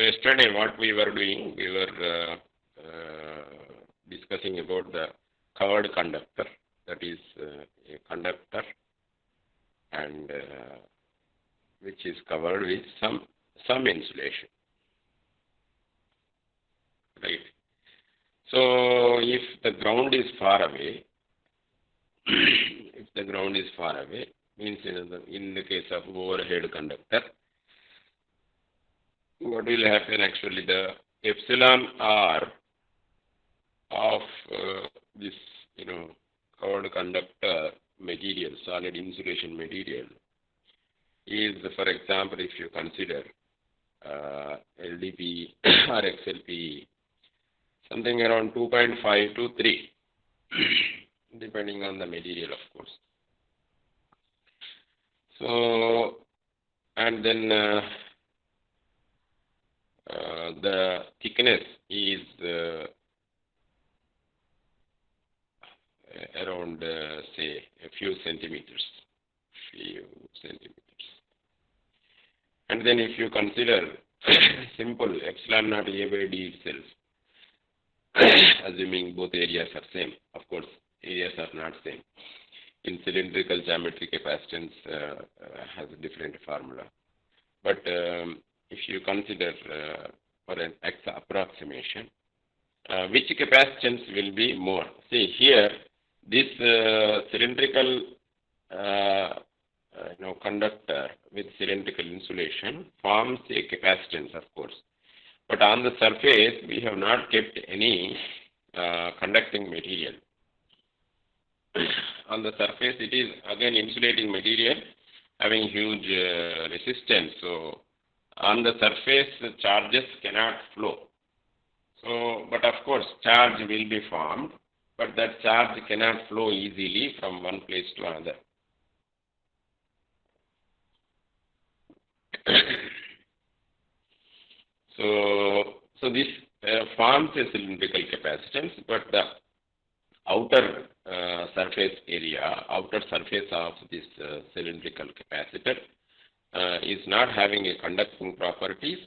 yesterday what we were doing, we were discussing about the covered conductor, that is a conductor and which is covered with some insulation, right? So if the ground is far away, if the ground is far away, means in the case of overhead conductor, what will happen actually, the epsilon r of this covered conductor material, solid insulation material, is, for example, if you consider LDP or XLP, something around 2.5 to 3, depending on the material, of course. So, and then the thickness is around, say, a few centimeters. And then if you consider simple epsilon naught A by D itself, assuming both areas are same, of course, areas are not same. In cylindrical geometry, capacitance has a different formula. But if you consider for an approximation, which capacitance will be more? See here, this cylindrical conductor with cylindrical insulation forms a capacitance, of course. But on the surface, we have not kept any conducting material. On the surface, it is again insulating material having huge resistance. So on the surface, the charges cannot flow. So, but of course, charge will be formed, but that charge cannot flow easily from one place to another. So this forms a cylindrical capacitance, but the outer surface area, outer surface of this cylindrical capacitor is not having a conducting properties,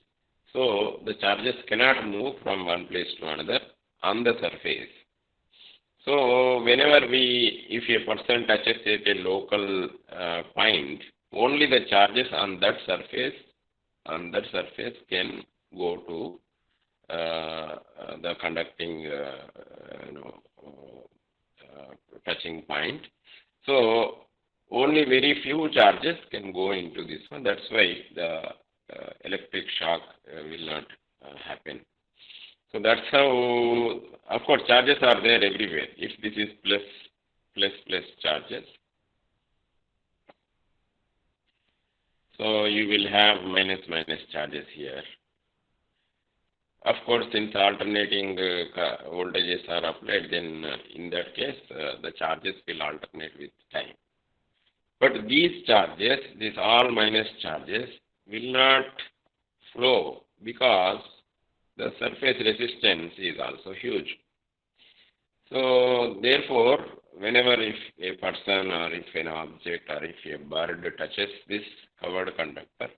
so the charges cannot move from one place to another on the surface. So whenever if a person touches at a local point, only the charges on that surface can go to the conducting touching point. So only very few charges can go into this one. That's why the electric shock will not happen. So that's how, of course, charges are there everywhere. If this is plus charges, so you will have minus charges here. Of course, since alternating voltages are applied, then in that case, the charges will alternate with time. But these charges, these all minus charges, will not flow because the surface resistance is also huge. So therefore, whenever if a person or if an object or if a bird touches this covered conductor,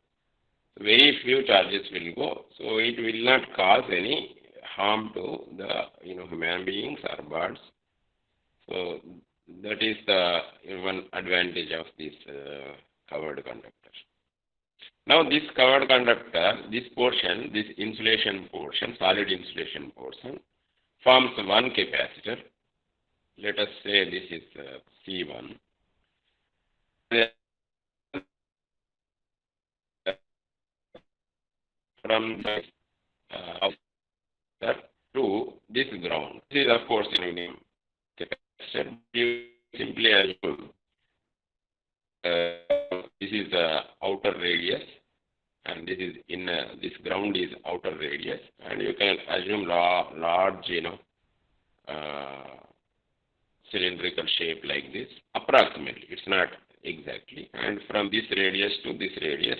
very few charges will go. So it will not cause any harm to the human beings or birds. So that is the one advantage of this covered conductor. Now this covered conductor, this portion, this insulation portion, solid insulation portion, forms one capacitor. Let us say this is C1. From the to this ground. This is, of course, capacitor. You simply assume this is the outer radius, and this is this ground is outer radius, and you can assume large, cylindrical shape like this, approximately. It's not exactly. And from this radius to this radius,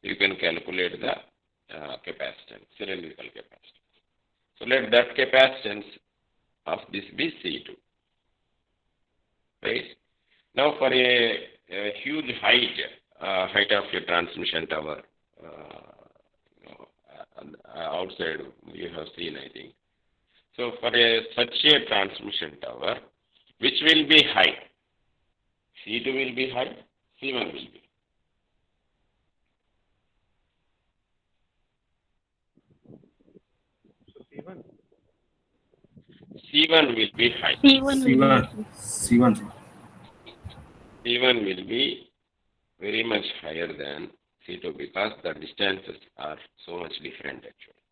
you can calculate the capacitance, cylindrical capacitance. So let that capacitance of this be C2. Right? Now for a huge height of your transmission tower, outside you have seen, I think. So for such a transmission tower, which will be high? C2 will be high, C1 will be. C1 will be high. C1. C1 will be very much higher than C2 because the distances are so much different actually.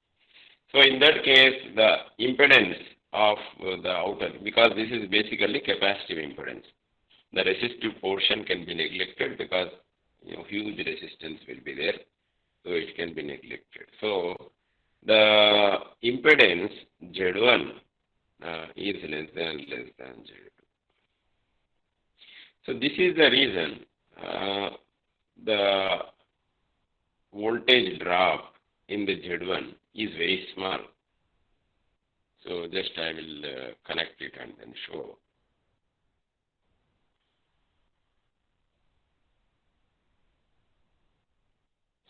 So in that case, the impedance of the outer, because this is basically capacitive impedance, the resistive portion can be neglected because huge resistance will be there, so it can be neglected. So the impedance Z1 is less than Z2. So this is the reason the voltage drop in the Z1 is very small. So just I will connect it and then show.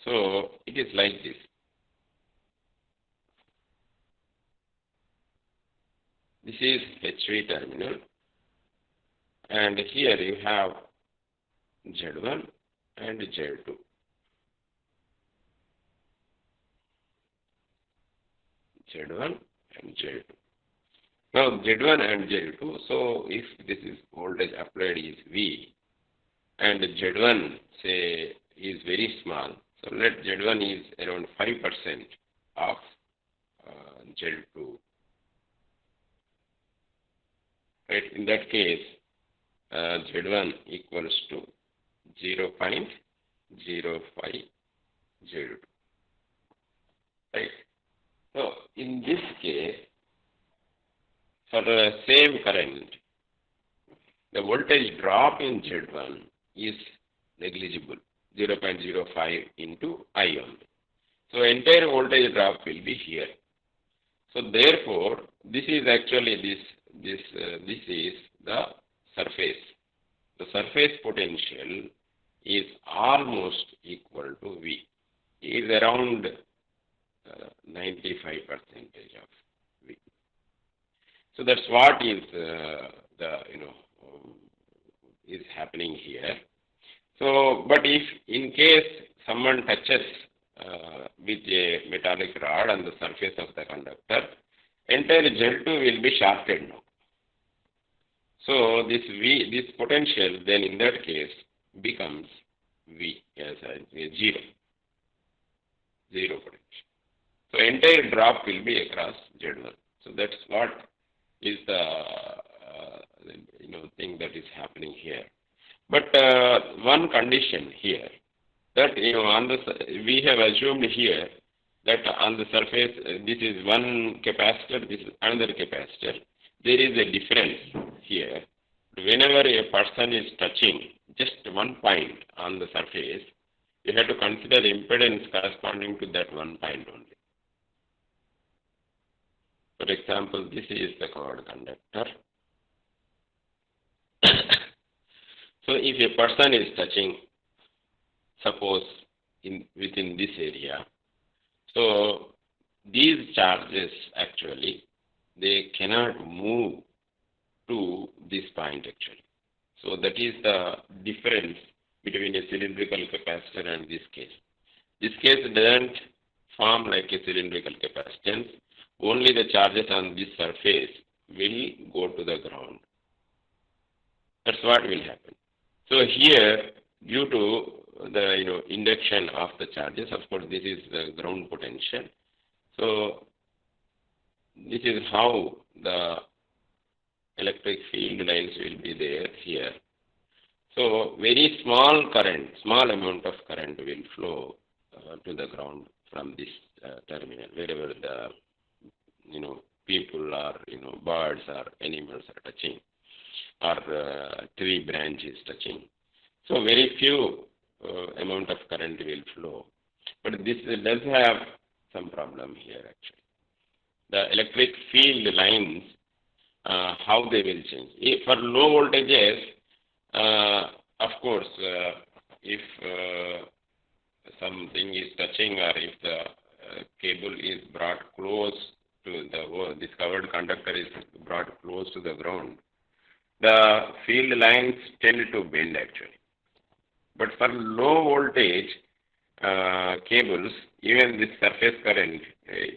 So it is like this. This is HV terminal, and here you have Z1 and Z2. Z1 and Z2. Now Z1 and Z2, so if this is voltage applied is V, and Z1 say is very small, so let Z1 is around 5% of Z2. Right, in that case, Z1 equals to 0.05 Z2. Right. So in this case, for the same current, the voltage drop in Z1 is negligible, 0.05 into I only. So entire voltage drop will be here. So therefore, this is actually this is the surface. The surface potential is almost equal to V. It is around 95% of V. So that's what is is happening here. So, but if in case someone touches with a metallic rod on the surface of the conductor, entire Z2 will be shorted now. So this V, this potential, then in that case becomes V as a zero potential. So entire drop will be across Z1. So that's what is the thing that is happening here. But one condition here that on the we have assumed here that on the surface this is one capacitor, this is another capacitor. There is a difference here. Whenever a person is touching just one point on the surface, you have to consider impedance corresponding to that one point only. For example, this is the covered conductor. So if a person is touching, suppose within this area, so these charges actually, they cannot move to this point actually. So that is the difference between a cylindrical capacitor and this case. This case doesn't form like a cylindrical capacitance. Only the charges on this surface will go to the ground. That's what will happen. So here, due to the induction of the charges, of course this is the ground potential. So this is how the electric field lines will be there here. So very small current, small amount of current will flow to the ground from this terminal, wherever the people or birds or animals are touching, or tree branch is touching. So very few amount of current will flow. But this does have some problem here actually. The electric field lines, how they will change. For low voltages, of course, if something is touching or if the cable is brought close to this covered conductor is brought close to the ground, the field lines tend to bend actually. But for low voltage cables, even this surface current,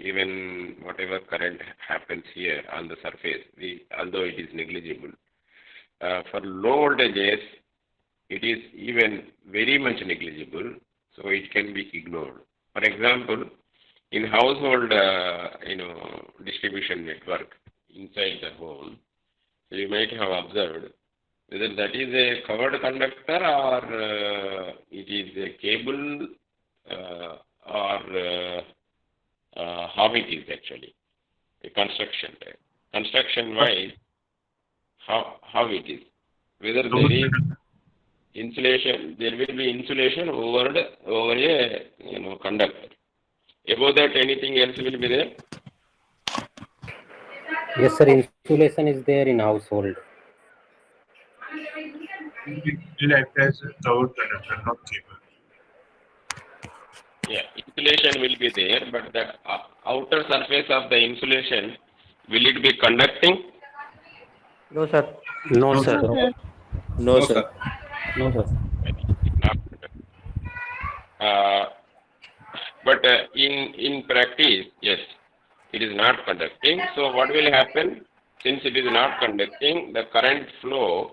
even whatever current happens here on the surface, although it is negligible, for low voltages, it is even very much negligible, so it can be ignored. For example, in household, distribution network inside the home, you might have observed whether that is a covered conductor or it is a cable or how it is actually a construction. Construction-wise, how it is. Whether there is insulation, there will be insulation over a conductor. Above that, anything else will be there? Yes, sir. Insulation is there in household. Will act as a covered conductor, not cable. Yeah, insulation will be there, but the outer surface of the insulation, will it be conducting? No, sir. No, No, sir. sir. No, sir. No, sir. Not but in practice, yes, it is not conducting. So what will happen? Since it is not conducting, the current flow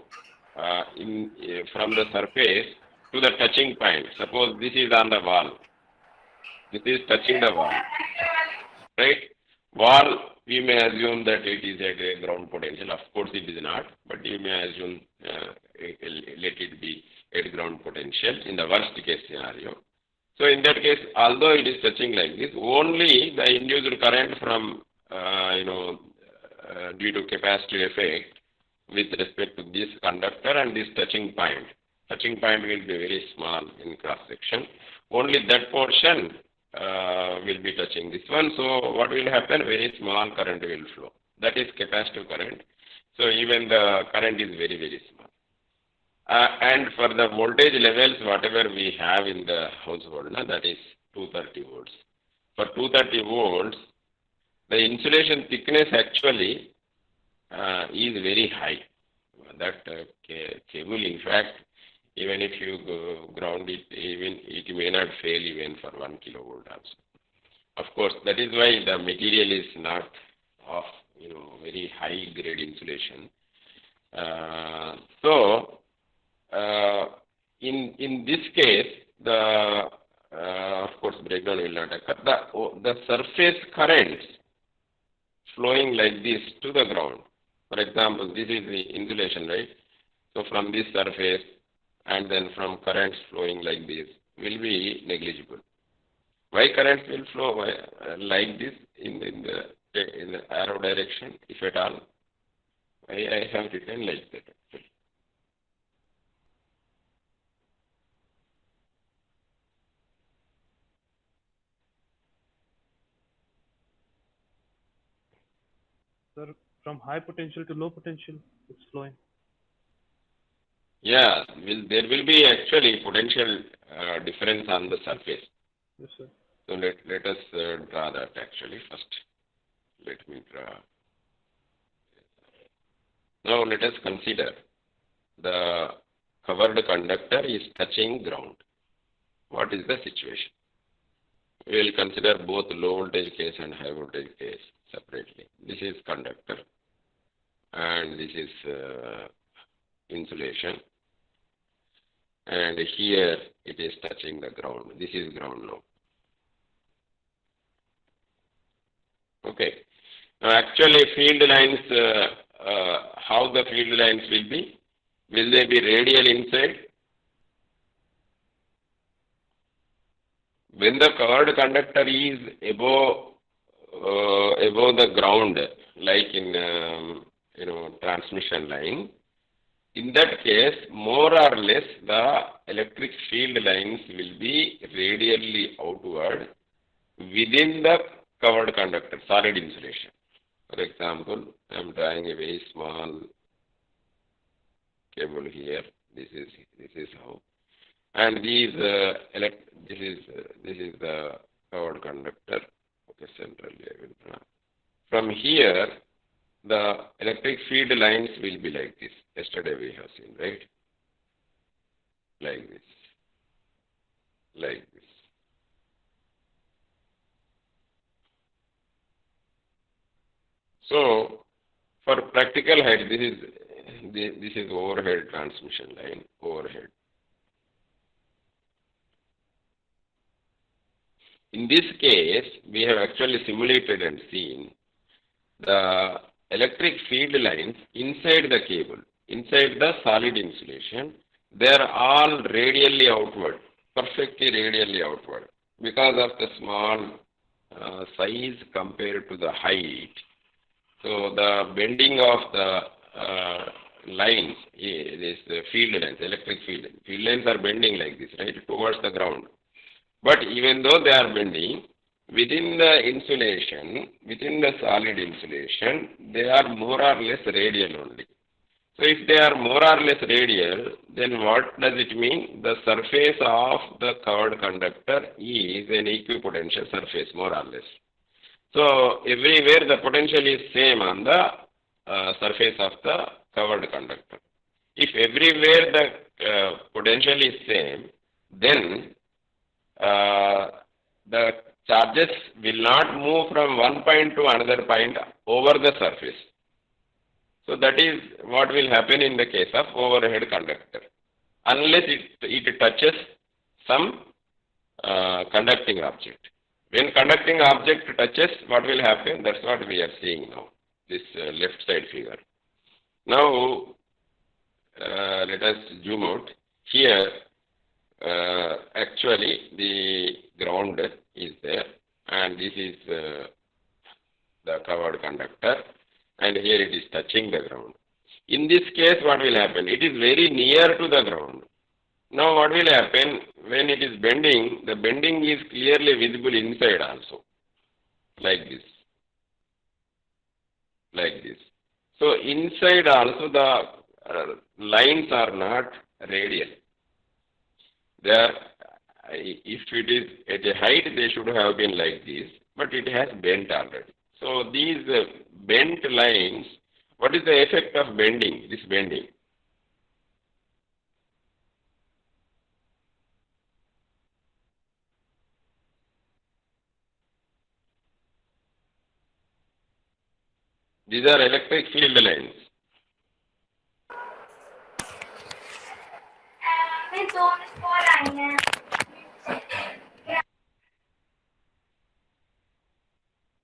from the surface to the touching point. Suppose this is on the wall. This is touching the wall, right? Wall, we may assume that it is at a ground potential. Of course, it is not, but you may assume let it be at ground potential in the worst case scenario. So in that case, although it is touching like this, only the induced current from due to capacitive effect with respect to this conductor and this touching point. Touching point will be very small in cross section. Only that portion will be touching this one. So what will happen? Very small current will flow. That is capacitive current. So even the current is very, very small. And for the voltage levels, whatever we have in the household, that is 230 volts. For 230 volts, the insulation thickness actually is very high. That cable, in fact, even if you ground it, even it may not fail even for 1 kilovolt also. Of course, that is why the material is not of very high grade insulation. In this case, the of course breakdown will not occur. The surface currents flowing like this to the ground. For example, this is the insulation, right? So from this surface and then from currents flowing like this will be negligible. Why currents will flow like this in the arrow direction, if at all? I have written like that actually. Sir, from high potential to low potential, it's flowing. Yeah, there will be actually potential difference on the surface. Yes, sir. So let us draw that actually first. Let me draw. Now let us consider the covered conductor is touching ground. What is the situation? We will consider both low voltage case and high voltage case separately. This is conductor and this is insulation, and here it is touching the ground. This is ground now. Okay. Now actually field lines, how the field lines will be? Will they be radial inside? When the covered conductor is above the ground, like in transmission line, in that case, more or less the electric field lines will be radially outward within the covered conductor, solid insulation. For example, I am drawing a very small cable here. This is how, and this is the covered conductor. Okay, centrally I will draw. From here, the electric field lines will be like this. Yesterday we have seen, right? Like this. Like this. So, for practical height, this is overhead transmission line, overhead. In this case, we have actually simulated and seen the electric field lines inside the cable, inside the solid insulation. They are all radially outward, perfectly radially outward, because of the small size compared to the height. So the bending of the lines, this field lines, electric field lines are bending like this, right, towards the ground. But even though they are bending, within the insulation, within the solid insulation, they are more or less radial only. So if they are more or less radial, then what does it mean? The surface of the covered conductor is an equipotential surface, more or less. So everywhere the potential is same on the surface of the covered conductor. If everywhere the potential is same, then the charges will not move from one point to another point over the surface. So that is what will happen in the case of overhead conductor, unless it touches some conducting object. When conducting object touches, what will happen? That's what we are seeing now, this left side figure. Now, let us zoom out. Here, actually, the ground is there, and this is the covered conductor, and here it is touching the ground. In this case, what will happen? It is very near to the ground. Now what will happen when it is bending? The bending is clearly visible inside also, like this, like this. So inside also the lines are not radial. They are, if it is at a height, they should have been like this, but it has bent already. So these bent lines, what is the effect of bending, this bending? These are electric field lines.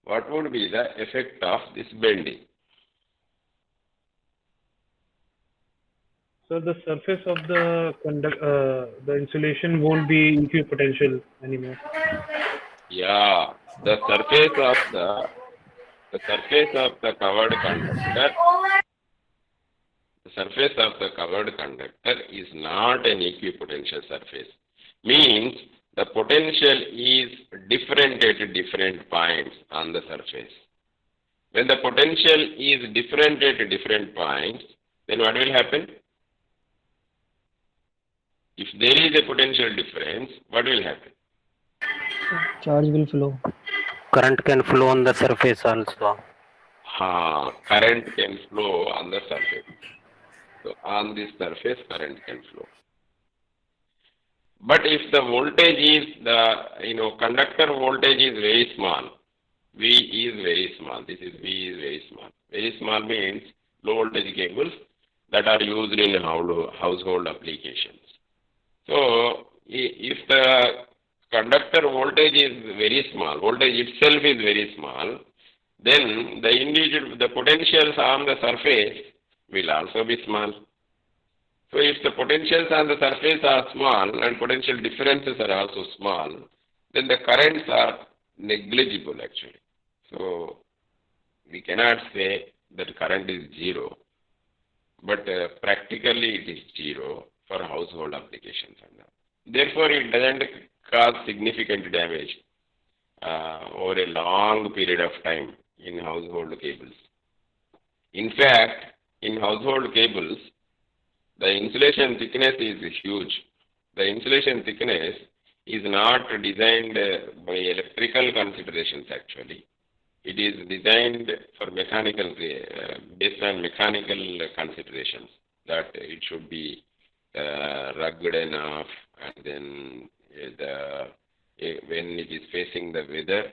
What would be the effect of this bending? So the surface of the insulation won't be equipotential anymore. Yeah, the surface of the covered conductor. The surface of the covered conductor is not an equipotential surface. Means the potential is different at different points on the surface. When the potential is different at different points, then what will happen? If there is a potential difference, what will happen? Charge will flow. Current can flow on the surface also. Current can flow on the surface. So on this surface, current can flow. But if the voltage is, conductor voltage is very small, V is very small, this is V is very small. Very small means low voltage cables that are used in household applications. So if the conductor voltage is very small, voltage itself is very small, then the potentials on the surface will also be small. So if the potentials on the surface are small and potential differences are also small, then the currents are negligible actually. So we cannot say that current is zero, but practically it is zero for household applications. Therefore, it doesn't cause significant damage over a long period of time in household cables. In fact, in household cables, the insulation thickness is huge. The insulation thickness is not designed by electrical considerations actually. It is designed for mechanical, based on mechanical considerations, that it should be rugged enough, and then when it is facing the weather,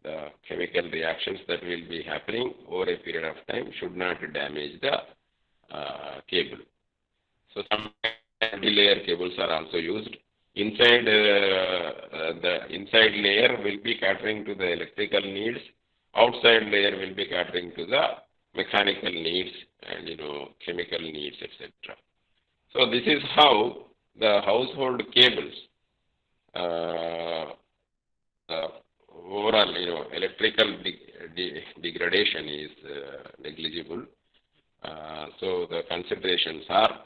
the chemical reactions that will be happening over a period of time should not damage the cable. So some multi-layer cables are also used. Inside the inside layer will be catering to the electrical needs. Outside layer will be catering to the mechanical needs and chemical needs, etc. So this is how the household cables overall electrical degradation is negligible. So the considerations are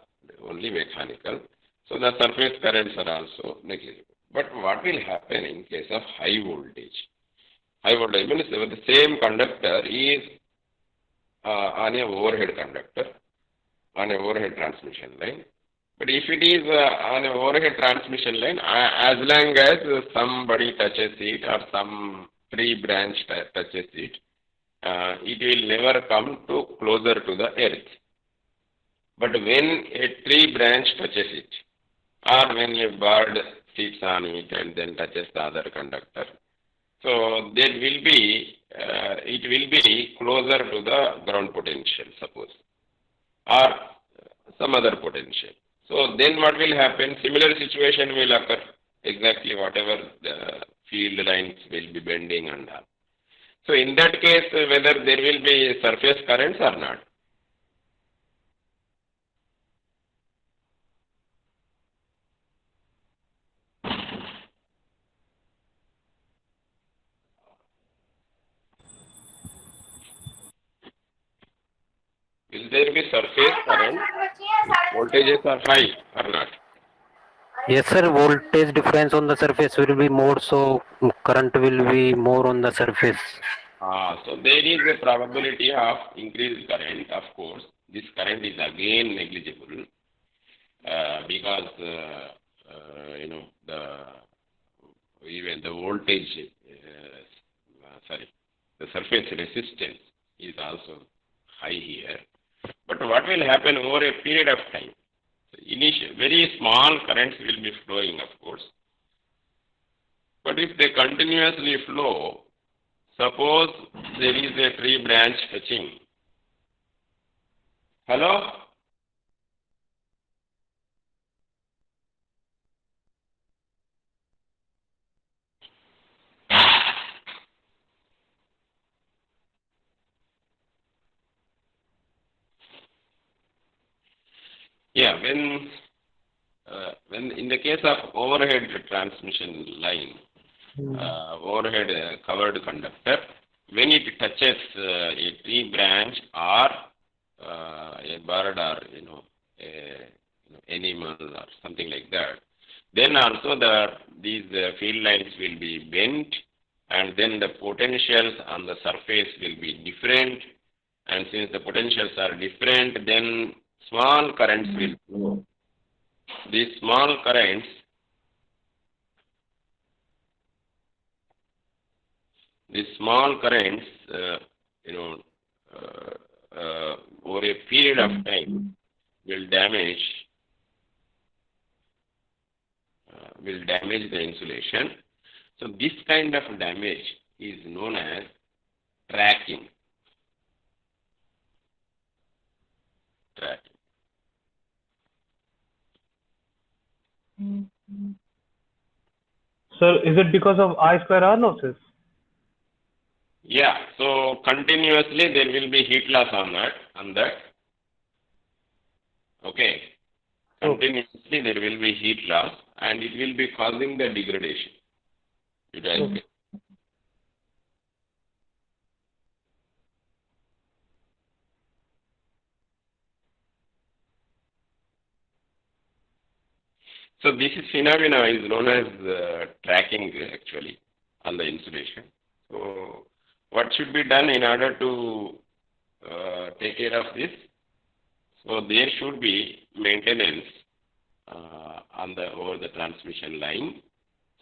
only mechanical. So the surface currents are also negligible. But what will happen in case of high voltage? High voltage means the same conductor is on a overhead conductor, on a overhead transmission line. But if it is on an overhead transmission line, as long as somebody touches it or some tree branch touches it, it will never come to closer to the earth. But when a tree branch touches it, or when a bird sits on it and then touches the other conductor, so there will be, it will be closer to the ground potential, suppose, or some other potential. So then what will happen? Similar situation will occur. Exactly whatever the field lines will be bending and all. So in that case, whether there will be surface currents or not. Will there be surface current? Voltages are high or not? Yes, sir. Voltage difference on the surface will be more, so current will be more on the surface. So there is a probability of increased current, of course. This current is again negligible because even the voltage, the surface resistance is also high here. But what will happen over a period of time? Initial, very small currents will be flowing, of course. But if they continuously flow, suppose there is a tree branch touching. Hello? Yeah, when in the case of overhead transmission line, overhead covered conductor, when it touches a tree branch or a bird or animal or something like that, then also these field lines will be bent, and then the potentials on the surface will be different, and since the potentials are different, then small currents will flow. These small currents over a period of time will damage the insulation. So this kind of damage is known as tracking. Sir, is it because of I square R losses? Yeah, so continuously there will be heat loss on that. Okay. Continuously there will be heat loss, and it will be causing the degradation. Okay. So this phenomena is known as tracking actually on the insulation. So what should be done in order to take care of this? So there should be maintenance over the transmission line.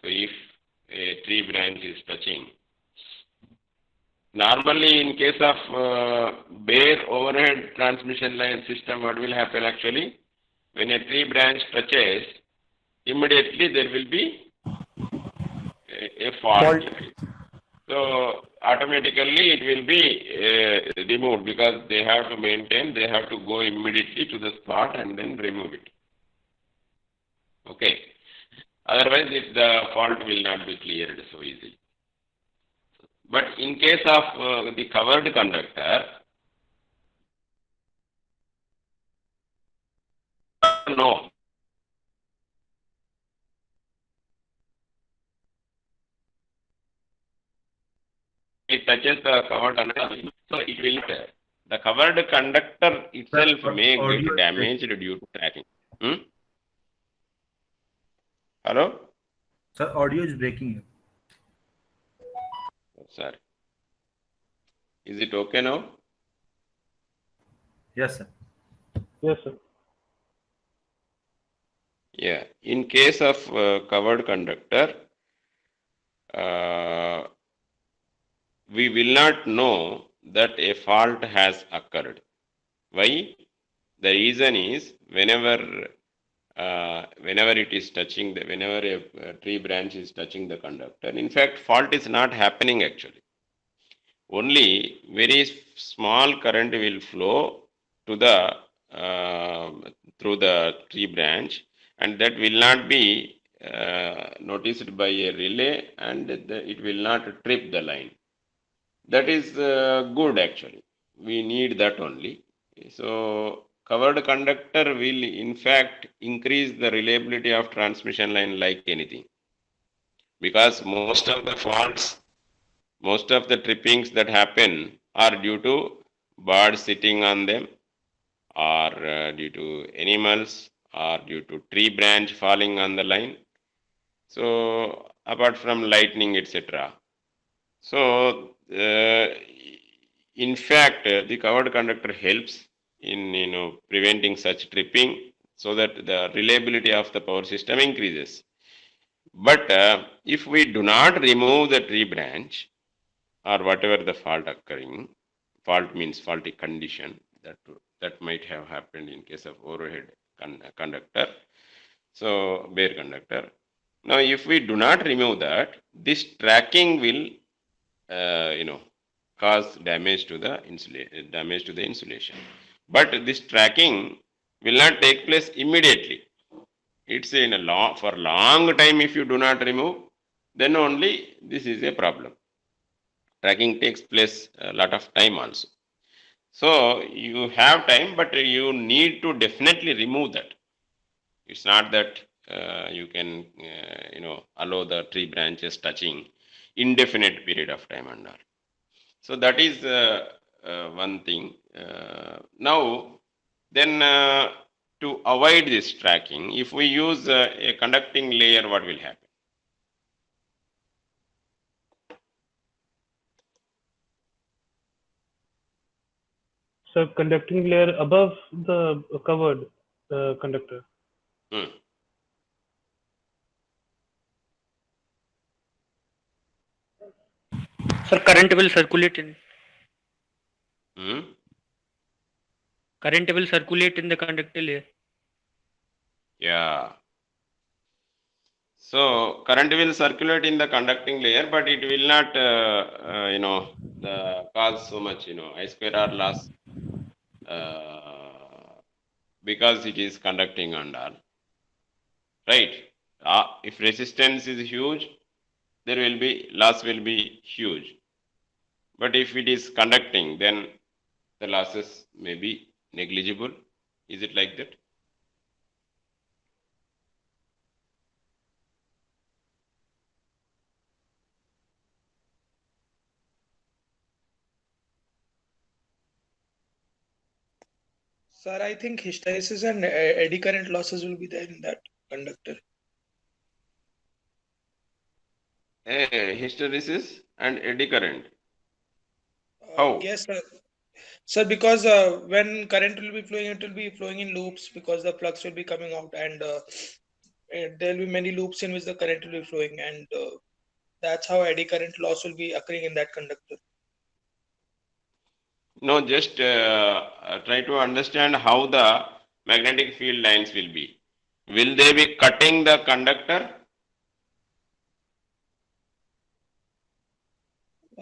So if a tree branch is touching, normally in case of bare overhead transmission line system, what will happen actually? When a tree branch touches, immediately there will be a fault. So automatically it will be removed because they have to maintain, they have to go immediately to the spot and then remove it. Okay. Otherwise the fault will not be cleared so easily. But in case of the covered conductor, no. It touches the covered conductor, so it will the covered conductor itself may get damaged due to tracking. Hello? Sir, audio is breaking. Sorry. Is it okay now? Yes, sir. Yes, sir. Yeah. In case of covered conductor, we will not know that a fault has occurred. Why? The reason is whenever it is touching whenever a tree branch is touching the conductor, in fact, fault is not happening actually. Only very small current will flow to the through the tree branch, and that will not be noticed by a relay, and it will not trip the line. That is good actually. We need that only. So covered conductor will in fact increase the reliability of transmission line like anything, because most of the faults, most of the trippings that happen are due to birds sitting on them, or due to animals, or due to tree branch falling on the line. So apart from lightning, etc. So in fact, the covered conductor helps in preventing such tripping, so that the reliability of the power system increases. But if we do not remove the tree branch, or whatever the fault occurring, fault means faulty condition, that might have happened in case of overhead conductor, so bare conductor. Now if we do not remove that, this tracking will cause damage to the insulation. But this tracking will not take place immediately. It's for long time. If you do not remove, then only this is a problem. Tracking takes place a lot of time also. So you have time, but you need to definitely remove that. It's not that you can allow the tree branches touching indefinite period of time and all. So that is one thing. Now then, to avoid this tracking, if we use a conducting layer, what will happen? So conducting layer above the covered conductor. Sir, current will circulate in. Current will circulate in the conductor layer. Yeah. So current will circulate in the conducting layer, but it will not, cause so much, I square R loss, because it is conducting and all. Right? If resistance is huge, there will be loss will be huge. But if it is conducting, then the losses may be negligible. Is it like that? Sir, I think hysteresis and eddy current losses will be there in that conductor. Hysteresis and eddy current. How? Yes, sir. Sir, because when current will be flowing, it will be flowing in loops because the flux will be coming out, and there will be many loops in which the current will be flowing, and that's how eddy current loss will be occurring in that conductor. No, just try to understand how the magnetic field lines will be. Will they be cutting the conductor?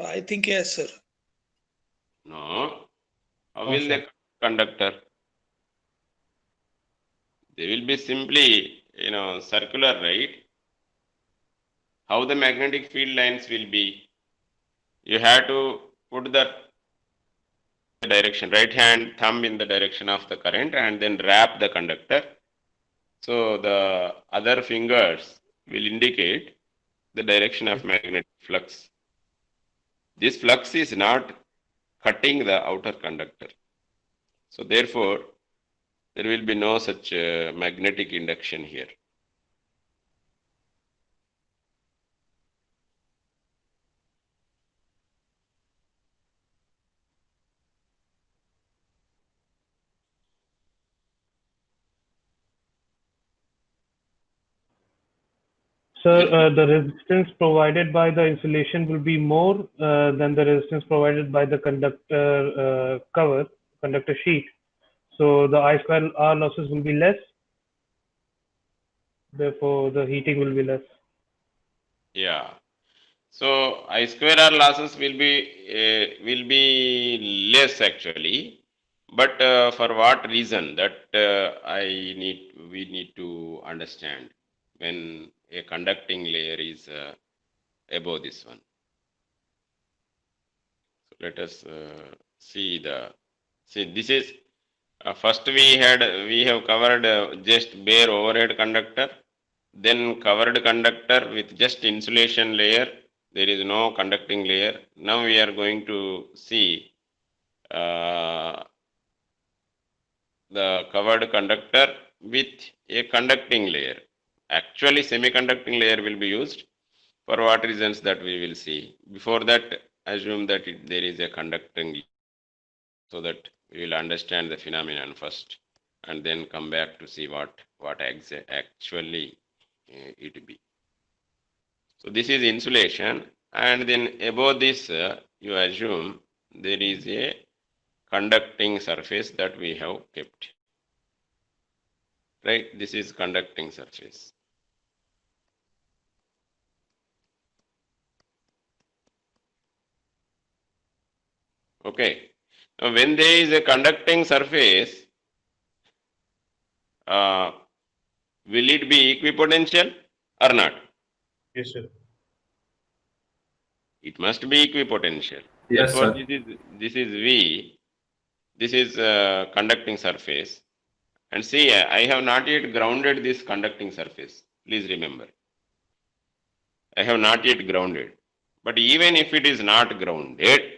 I think yes, sir. No. How No, will sir. they cut conductor? They will be simply, circular, right? How the magnetic field lines will be? You have to put the direction, right hand thumb in the direction of the current, and then wrap the conductor. So the other fingers will indicate the direction of magnetic flux. This flux is not cutting the outer conductor. So therefore, there will be no such magnetic induction here. Sir, the resistance provided by the insulation will be more than the resistance provided by the conductor conductor sheet. So the I square R losses will be less. Therefore, the heating will be less. Yeah. So I square R losses will be less actually, but for what reason? That we need to understand when a conducting layer is above this one. So let us see this is first we have covered just bare overhead conductor, then covered conductor with just insulation layer. There is no conducting layer. Now we are going to see the covered conductor with a conducting layer. Actually, semiconducting layer will be used. For what reasons that we will see. Before that, assume that there is a conducting, so that we will understand the phenomenon first, and then come back to see what actually it be. So this is insulation, and then above this you assume there is a conducting surface that we have kept. Right, this is conducting surface. Okay, now when there is a conducting surface, will it be equipotential or not? Yes, sir. It must be equipotential. Yes, Therefore, sir. this is V. This is conducting surface. And see, I have not yet grounded this conducting surface. Please remember. I have not yet grounded. But even if it is not grounded,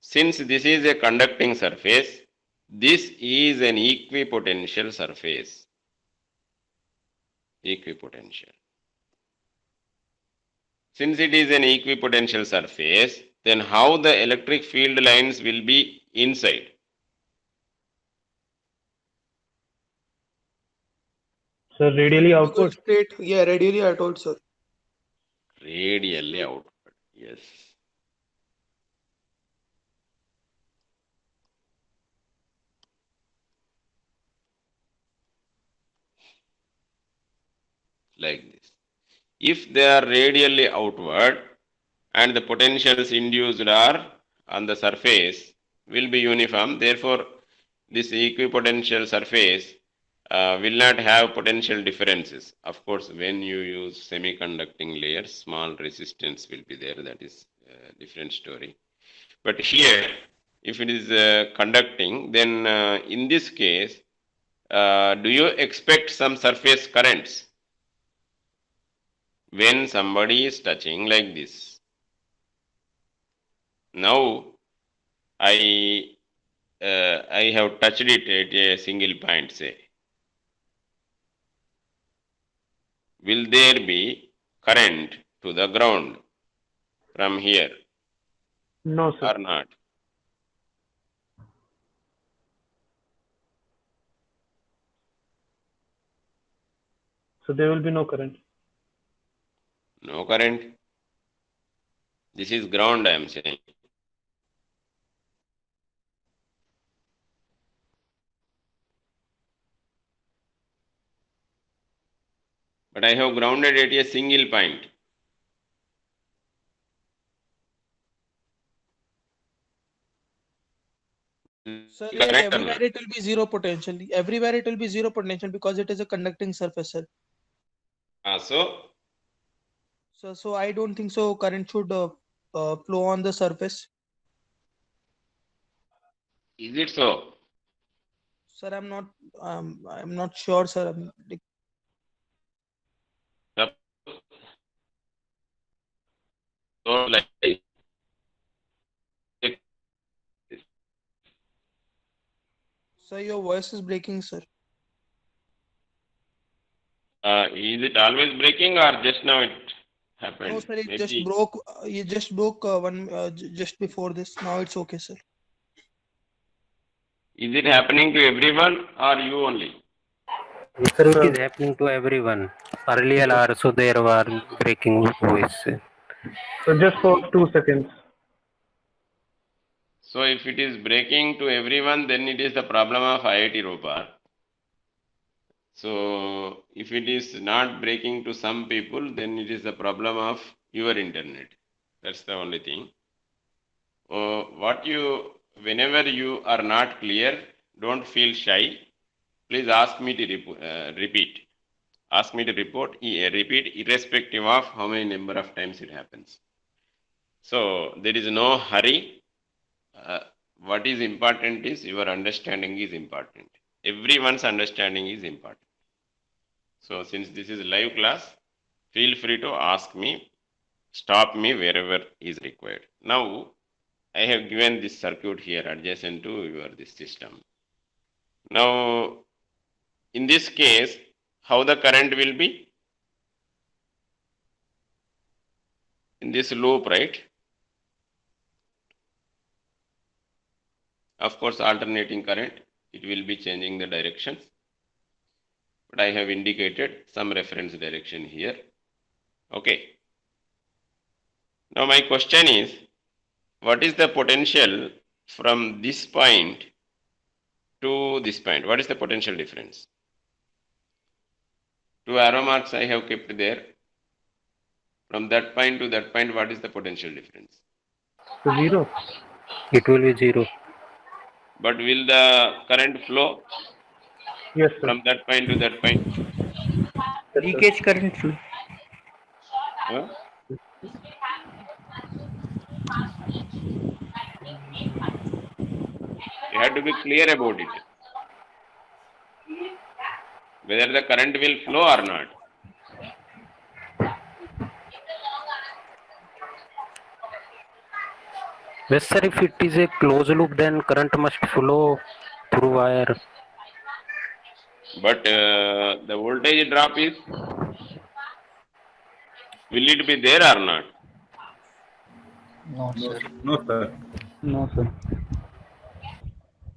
since this is a conducting surface, this is an equipotential surface. Equipotential. Since it is an equipotential surface, then how the electric field lines will be inside? So radially outward. Straight, yeah, radially outward, sir. Radially outward. Yes. Like this. If they are radially outward and the potentials induced are on the surface will be uniform, therefore this equipotential surface will not have potential differences. Of course, when you use semiconducting layers, small resistance will be there. That is a different story. But here, if it is conducting, then in this case, do you expect some surface currents? When somebody is touching like this. Now, I have touched it at a single point, say. Will there be current to the ground from here No, sir. or not? So there will be no current. No current. This is ground, I am saying. But I have grounded at a single point. Sir, like Correct or not? everywhere it will be zero potential. Everywhere it will be zero potential because it is a conducting surface, sir. So I don't think so. Current should flow on the surface. Is it so? Sir, I'm not sure, sir. So like Sir, your voice is breaking, sir. is it always breaking or just now it happened? No, sir, it Maybe. just broke. You just broke just before this. Now it's okay, sir. Is it happening to everyone or you only? Sir, it is happening to everyone. Earlier also there were breaking voice. So just for 2 seconds. So if it is breaking to everyone, then it is the problem of IIT Ropar. So if it is not breaking to some people, then it is the problem of your internet. That's the only thing. Whenever you are not clear, don't feel shy. Please ask me to repeat. Ask me to repeat irrespective of how many number of times it happens. So there is no hurry. What is important is your understanding is important. Everyone's understanding is important. So since this is a live class, feel free to ask me, stop me wherever is required. Now, I have given this circuit here adjacent to this system. Now, in this case, how the current will be? In this loop, right? Of course, alternating current, it will be changing the directions. But I have indicated some reference direction here. Okay. Now my question is, what is the potential from this point to this point? What is the potential difference? Two arrow marks I have kept there. From that point to that point, what is the potential difference? Zero. It will be zero. But will the current flow Yes, sir. from that point to that point? Yes, sir. Leakage current flow. Huh? You have to be clear about it. Whether the current will flow or not. Yes, sir, if it is a closed loop, then current must flow through wire. But the voltage drop is, will it be there or not? No, sir. No, sir.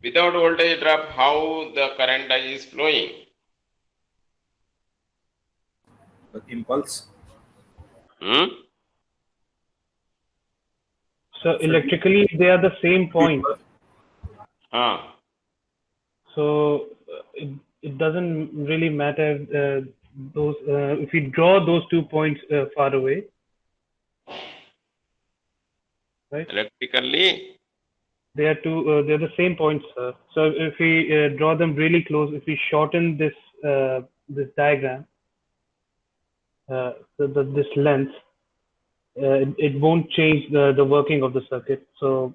Without voltage drop, how the current is flowing? The impulse. So electrically, they are the same point. So it doesn't really matter those if we draw those 2 points far away, right? Electrically, They're the same points, sir. So if we draw them really close, if we shorten this this diagram, this length, it won't change the working of the circuit. So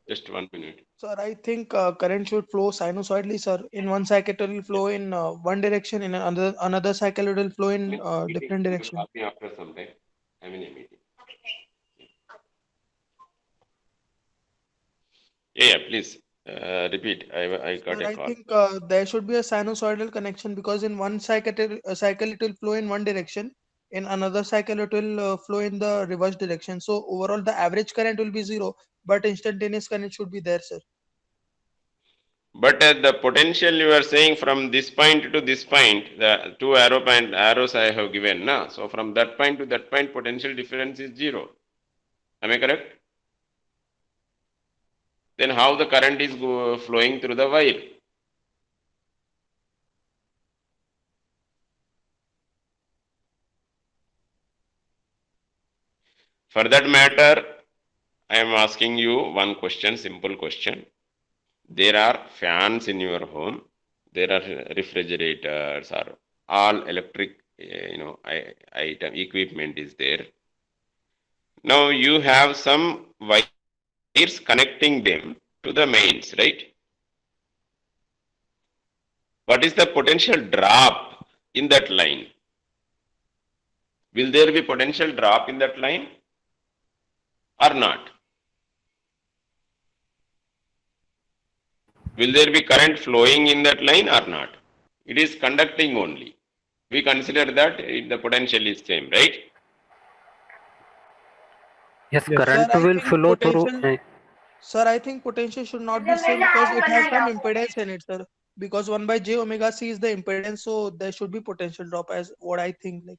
just 1 minute. Sir, I think current should flow sinusoidally, sir. In one cycle, it will flow in one direction. In another cycle, it will flow in different direction. Call me after some time. I'm in a meeting. Yeah, please repeat. I got Sir, a I call. think there should be a sinusoidal connection because in one cycle it will flow in one direction. In another cycle, it will flow in the reverse direction. So overall, the average current will be zero, but instantaneous current should be there, sir. But the potential you are saying from this point to this point, the two arrows I have given, na? So from that point to that point, potential difference is 0. Am I correct? Then how the current is flowing through the wire? For that matter, I am asking you one question, simple question. There are fans in your home, there are refrigerators, or all electric, item equipment is there. Now you have some wires connecting them to the mains, right? What is the potential drop in that line? Will there be potential drop in that line or not? Will there be current flowing in that line or not? It is conducting only. We consider that the potential is same, right? Yes, Yes. current Sir, I will think flow through. potential. Sir, I think potential should not be same because it has some impedance in it, sir. Because 1 by j omega c is the impedance, so there should be potential drop as what I think. Like,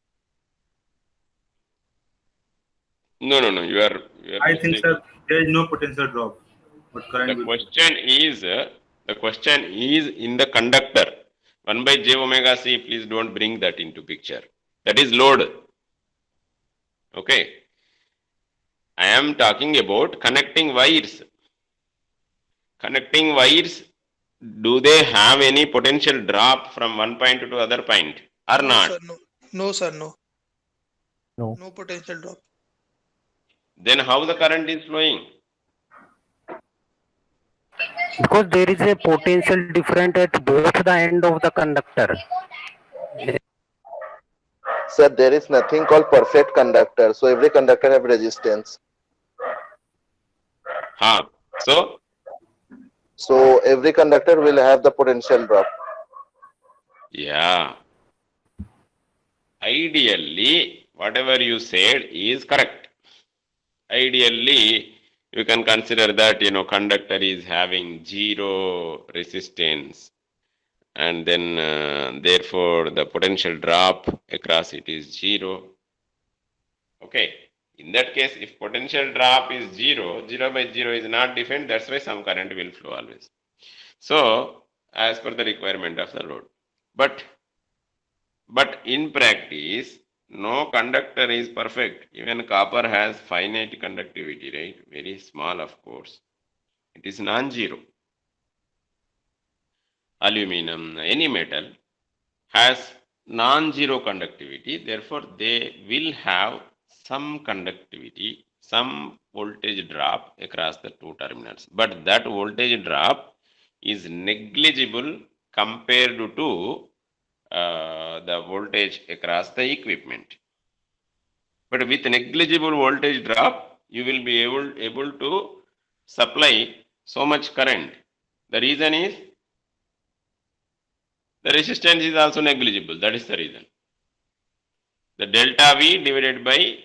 No. You are I think, mistaken. sir, there is no potential drop, but current The will. question is in the conductor. 1 by j omega c, please don't bring that into picture. That is load. Okay. I am talking about connecting wires. Connecting wires, do they have any potential drop from one point to other point or no, not? sir, no. No, sir, no. No. No potential drop. Then how the current is flowing? Because there is a potential difference at both the end of the conductor. Sir, there is nothing called perfect conductor. So every conductor have resistance. So So every conductor will have the potential drop. yeah. Ideally, whatever you said is correct. Ideally, you can consider that conductor is having 0 resistance, and then therefore the potential drop across it is 0. Okay. In that case, if potential drop is 0, 0 by 0 is not defined, that's why some current will flow always. So, as per the requirement of the load. But in practice, no conductor is perfect. Even copper has finite conductivity, right? Very small, of course. It is non-zero. Aluminum, any metal has non-zero conductivity. Therefore, they will have some conductivity, some voltage drop across the two terminals. But that voltage drop is negligible compared to the voltage across the equipment. But with negligible voltage drop, you will be able to supply so much current. The reason is the resistance is also negligible. That is the reason. The delta V divided by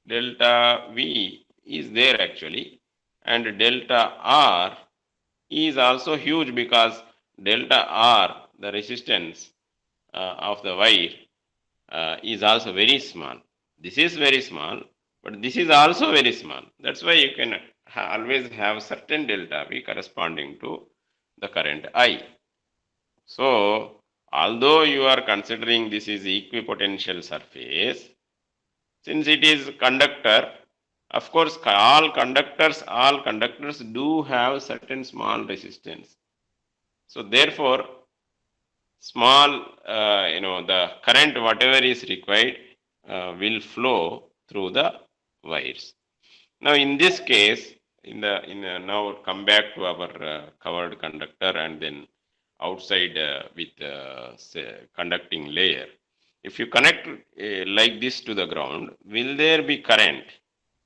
delta V is there actually, and delta R is also huge because delta R, the resistance of the wire, is also very small. This is very small, but this is also very small. That's why you can always have certain delta V corresponding to the current I. So, although you are considering this is equipotential surface, since it is conductor, of course, all conductors do have certain small resistance. So, therefore, small, the current whatever is required will flow through the wires. Now, in this case, now come back to our covered conductor and then outside with conducting layer. If you connect like this to the ground, will there be current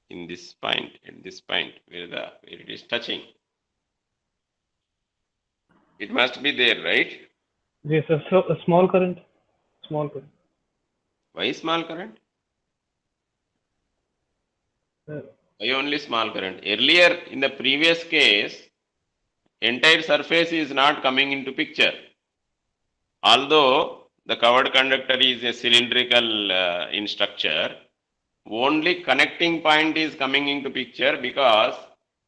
in this point, at this point where it is touching? It must be there, right? Yes, sir. So a small current. Small current. Why small current? Why only small current? Earlier, in the previous case, entire surface is not coming into picture. Although the covered conductor is a cylindrical in structure, only connecting point is coming into picture because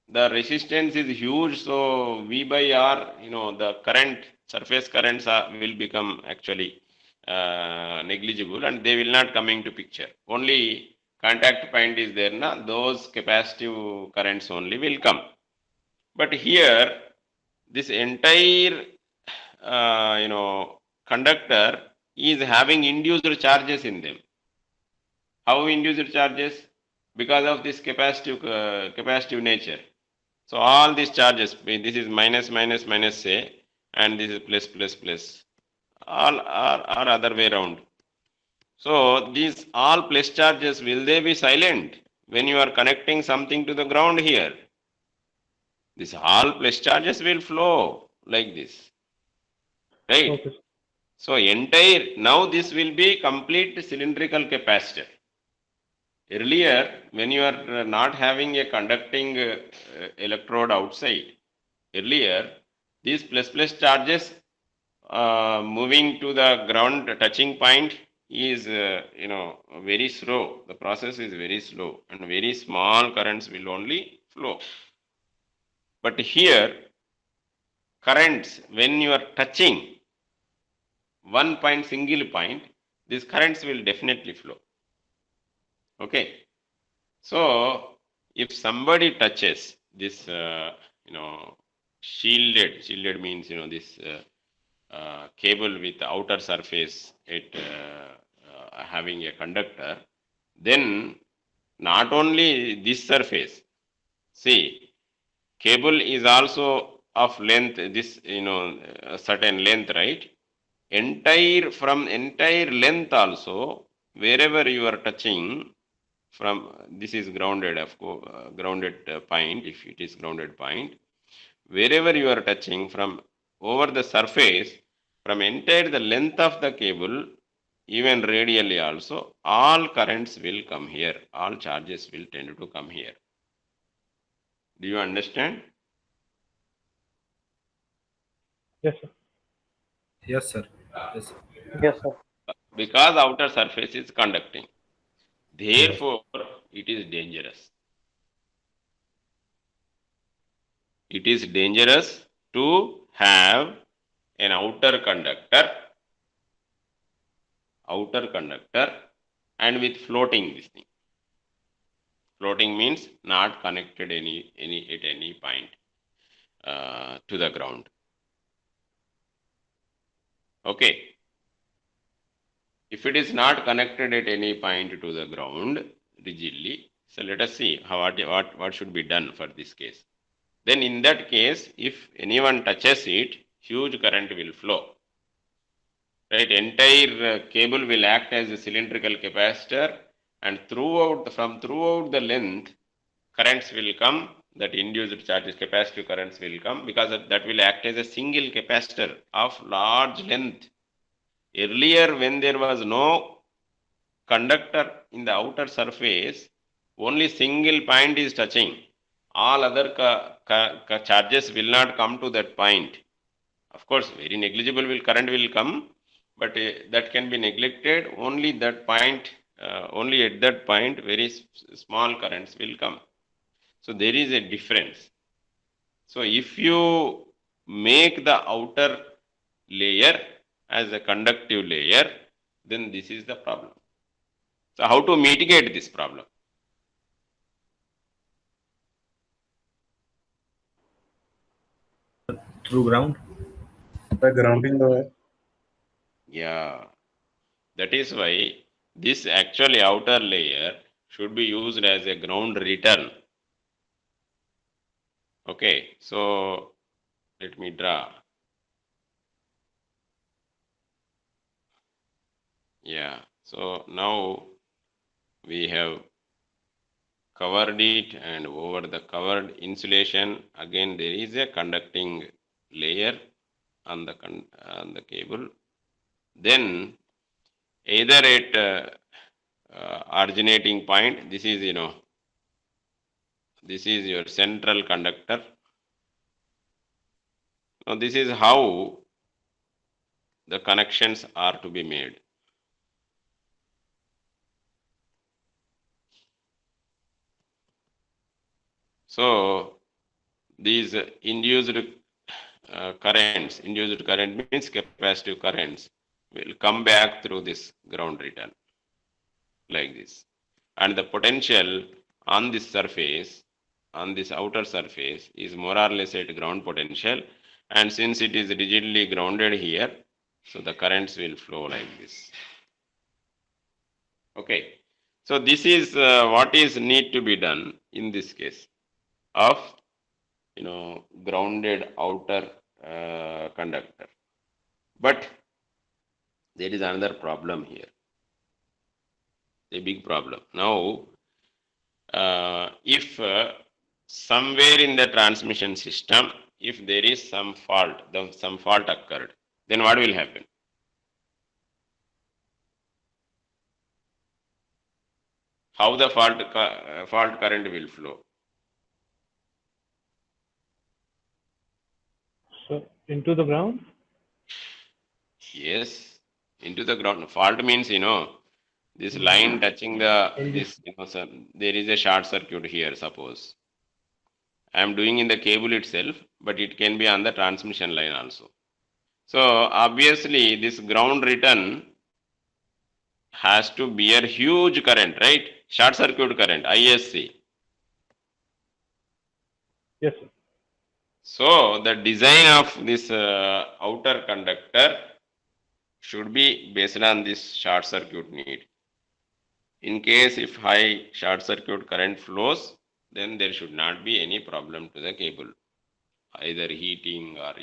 the resistance is huge. So V by R, the current, surface currents will become actually negligible and they will not come into picture. Only contact point is there, those capacitive currents only will come. But here, this entire, conductor is having induced charges in them. How induced charges? Because of this capacitive nature. So all these charges, this is minus, minus, minus, say, and this is plus, plus, plus. All are other way around. So these all plus charges, will they be silent when you are connecting something to the ground here? These all plus charges will flow like this, right? Okay. So entire, now this will be complete cylindrical capacitor. Earlier, when you are not having a conducting electrode outside, earlier these plus charges moving to the ground touching point is very slow. The process is very slow and very small currents will only flow. But here, currents, when you are touching one point, single point, these currents will definitely flow. Okay. So if somebody touches this, shielded means, this cable with the outer surface, having a conductor, then not only this surface, see, cable is also of length, this, a certain length, right? From entire length also, wherever you are touching, from this is grounded, of course, grounded point, if it is grounded point, wherever you are touching from over the surface, from entire the length of the cable, even radially also, all currents will come here, all charges will tend to come here. Do you understand? Yes, sir. Yes, sir. Yes, sir. Yes, sir. Because outer surface is conducting. Therefore, it is dangerous. It is dangerous to have an outer conductor and with floating this thing. Floating means not connected at any point to the ground. Okay. If it is not connected at any point to the ground rigidly, so let us see what should be done for this case. Then in that case, if anyone touches it, huge current will flow. Right, entire cable will act as a cylindrical capacitor, and from throughout the length, currents will come. That induced charges, capacitive currents will come, because that will act as a single capacitor of large length. Earlier, when there was no conductor in the outer surface, only single point is touching. All other charges will not come to that point. Of course, very negligible current will come, but that can be neglected. Only that point, only at that point, very small currents will come. So there is a difference. So if you make the outer layer as a conductive layer, then this is the problem. So how to mitigate this problem? Through ground. By grounding the wire. Yeah, that is why this actually outer layer should be used as a ground return. Okay, so let me draw. Yeah, so now we have covered it, and over the covered insulation, again there is a conducting layer on the cable. Then either at originating point, this is this is your central conductor. Now this is how the connections are to be made. So these induced current means capacitive currents will come back through this ground return like this. And the potential on this surface, on this outer surface, is more or less at ground potential. And since it is rigidly grounded here, so the currents will flow like this. Okay. So this is what is need to be done in this case of grounded outer conductor. But there is another problem here, a big problem. Now, if somewhere in the transmission system, if there is some fault, occurred, then what will happen? How the fault current will flow? So into the ground? Yes, into the ground. Fault means, this line touching there is a short circuit here, suppose. I am doing in the cable itself, but it can be on the transmission line also. So obviously this ground return has to bear huge current, right? Short circuit current, ISC. Yes, sir. So the design of this outer conductor should be based on this short circuit need. In case if high short circuit current flows, then there should not be any problem to the cable, either heating or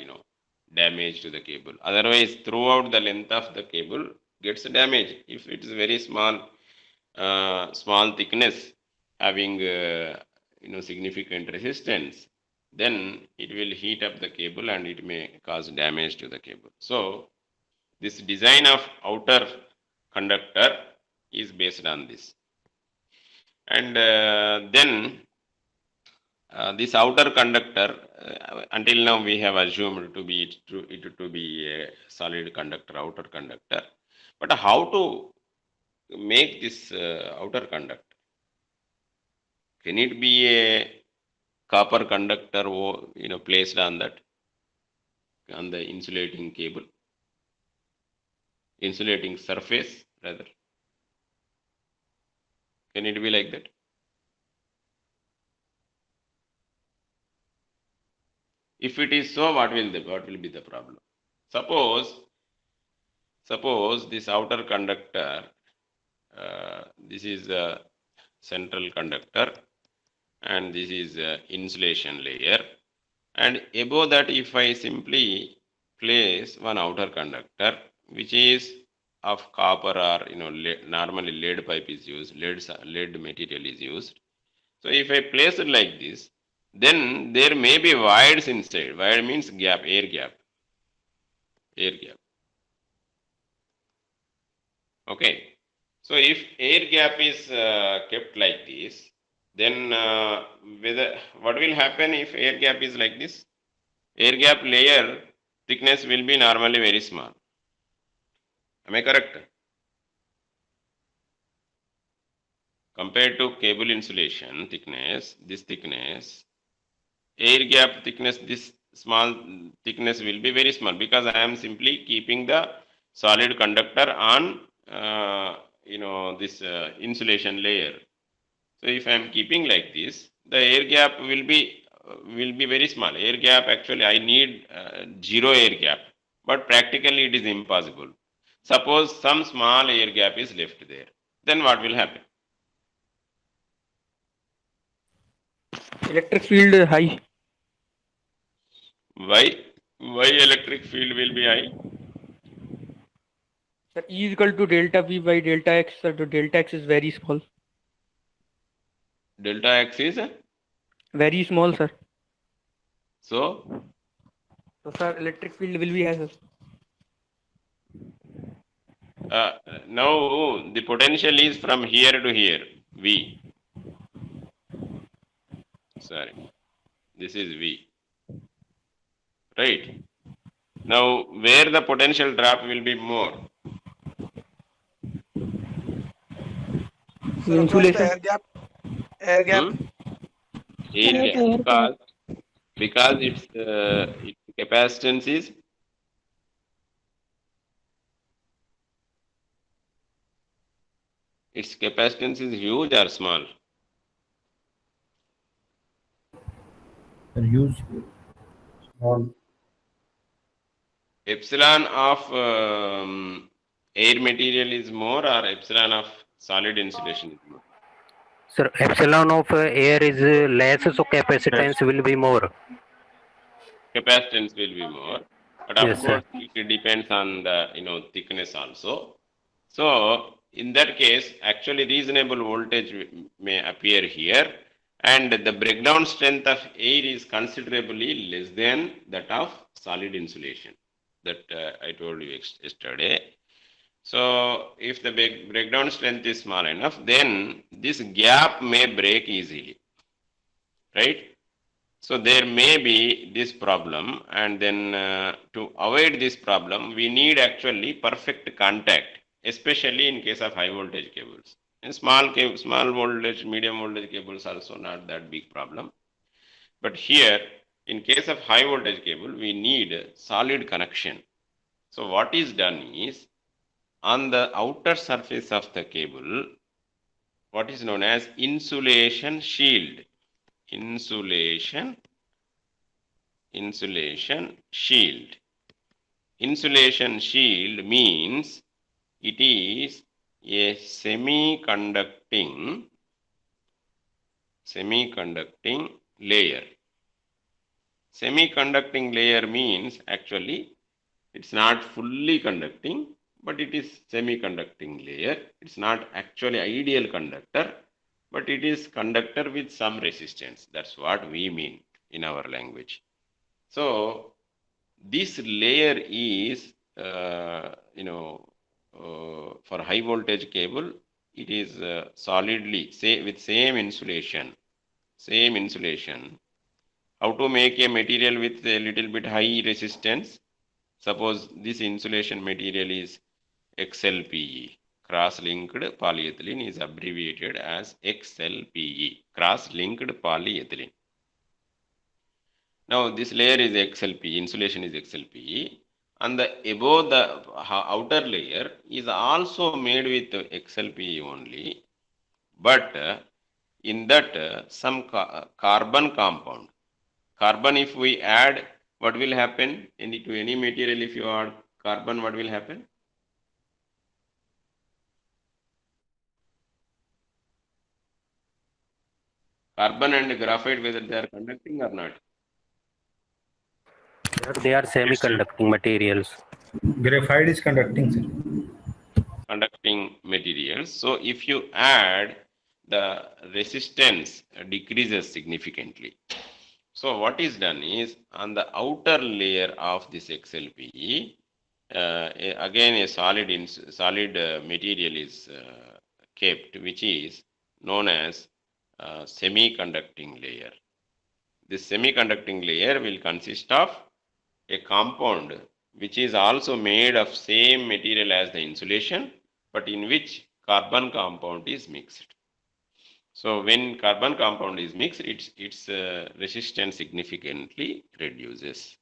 damage to the cable. Otherwise, throughout the length of the cable gets damaged. If it is very small thickness having significant resistance, then it will heat up the cable and it may cause damage to the cable. So this design of outer conductor is based on this. And then this outer conductor, until now we have assumed to be a solid conductor, outer conductor. But how to make this outer conductor? Can it be a copper conductor placed on that, on the insulating cable, insulating surface rather? Can it be like that? If it is so, what will be the problem? Suppose this outer conductor, this is the central conductor, and this is insulation layer, and above that if I simply place one outer conductor which is of copper or normally lead pipe is used, lead material is used. So if I place it like this, then there may be voids inside. Void means gap, air gap. Okay. So if air gap is kept like this, then what will happen if air gap is like this? Air gap layer thickness will be normally very small. Am I correct? Compared to cable insulation thickness, this thickness, air gap thickness, this small thickness will be very small, because I am simply keeping the solid conductor on this insulation layer. So if I am keeping like this, the air gap will be very small. Air gap, actually I need zero air gap, but practically it is impossible. Suppose some small air gap is left there, then what will happen? Electric field high. Why electric field will be high? Sir, E is equal to delta V by delta X. Sir, the delta X is very small. Delta X is Very small, sir. so Sir, electric field will be high, sir. now the potential is from here to here, V. Sorry, this is V, right? Now, where the potential drop will be more? Sir, across the air gap. Air gap. Hmm? Air gap, because its capacitance is huge or small? Use small. Epsilon of air material is more, or epsilon of solid insulation is more? Sir, epsilon of air is less, so capacitance will be more. Capacitance will be more, but of Yes, sir. course it depends on the thickness also. So in that case, actually reasonable voltage may appear here, and the breakdown strength of air is considerably less than that of solid insulation that I told you yesterday. So if the breakdown strength is small enough, then this gap may break easily, right? So there may be this problem, and then to avoid this problem, we need actually perfect contact, especially in case of high voltage cables. In small voltage, medium voltage cables also not that big problem. But here, in case of high voltage cable, we need solid connection. So what is done is, on the outer surface of the cable, what is known as insulation shield. Insulation shield. Insulation shield means it is a semiconducting layer. Semiconducting layer means actually it's not fully conducting, but it is semiconducting layer. It's not actually ideal conductor, but it is conductor with some resistance. That's what we mean in our language. So this layer is, for high voltage cable, it is solidly with same insulation. How to make a material with a little bit high resistance? Suppose this insulation material is XLPE. Cross-linked polyethylene is abbreviated as XLPE. Cross-linked polyethylene. Now this layer is XLPE, insulation is XLPE, and the above the outer layer is also made with XLPE only, but in that some carbon compound. Carbon, if we add, what will happen? To any material, if you add carbon, what will happen? Carbon and graphite, whether they are conducting or not? They are semiconducting materials. Graphite is conducting, sir. Conducting materials. So if you add, the resistance decreases significantly. So what is done is, on the outer layer of this XLPE, again a solid material is kept, which is known as semiconducting layer. This semiconducting layer will consist of a compound which is also made of same material as the insulation, but in which carbon compound is mixed. So when carbon compound is mixed, its resistance significantly reduces.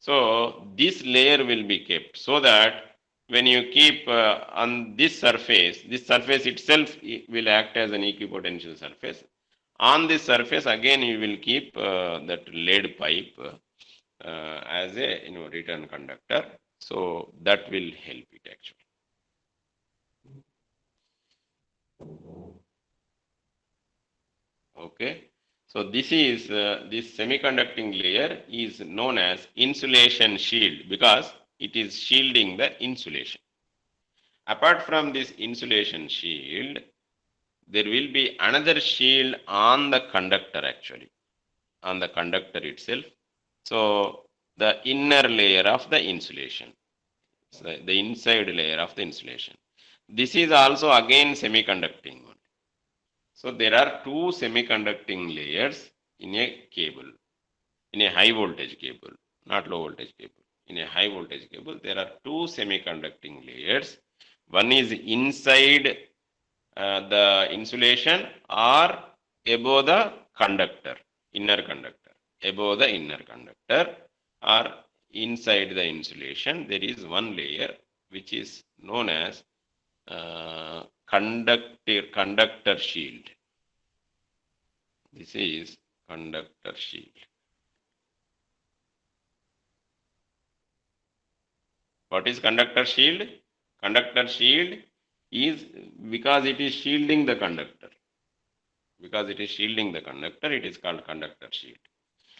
So this layer will be kept, so that when you keep on this surface itself will act as an equipotential surface. On this surface, again you will keep that lead pipe as a return conductor. So that will help it actually. Okay. So this is this semiconducting layer is known as insulation shield, because it is shielding the insulation. Apart from this insulation shield, there will be another shield on the conductor actually, on the conductor itself. So the inner layer of the insulation, so the inside layer of the insulation. This is also again semiconducting. So there are two semiconducting layers in a cable, in a high voltage cable, not low voltage cable. in a high voltage cable, there are two semiconducting layers. One is inside the insulation or above the conductor, inner conductor, above the inner conductor or inside the insulation. There is one layer which is known as conductor shield. This is conductor shield. What is conductor shield? Conductor shield is because it is shielding the conductor. Because it is shielding the conductor, it is called conductor shield.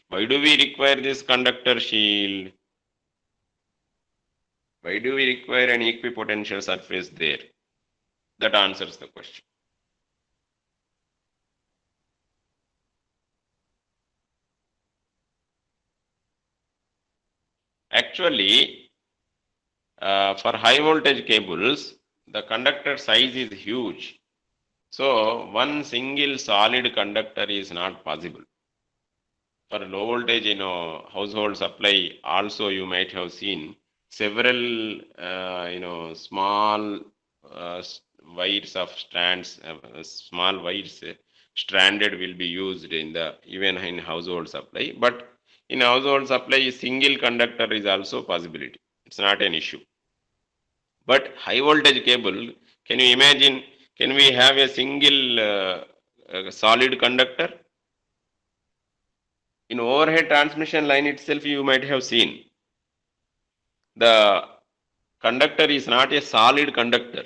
Why do we require this conductor shield? Why do we require an equipotential surface there? That answers the question. Actually, for high voltage cables, the conductor size is huge. So one single solid conductor is not possible. For low voltage, household supply, also you might have seen several, small wires of strands, small wires stranded will be used even in household supply. But in household supply, a single conductor is also a possibility. It's not an issue. But high voltage cable, can you imagine, can we have a single solid conductor? In overhead transmission line itself, you might have seen the conductor is not a solid conductor.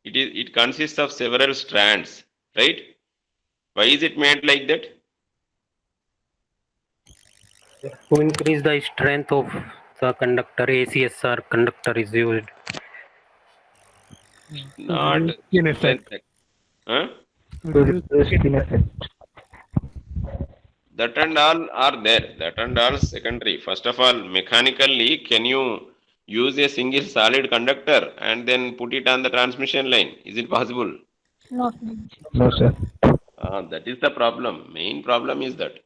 It consists of several strands, right? Why is it made like that? To increase the strength of the conductor, ACSR conductor is used. Not Skin effect. huh? Skin effect. That and all are there. That and all secondary. First of all, mechanically, can you use a single solid conductor and then put it on the transmission line? Is it possible? No. No, sir. That is the problem. Main problem is that.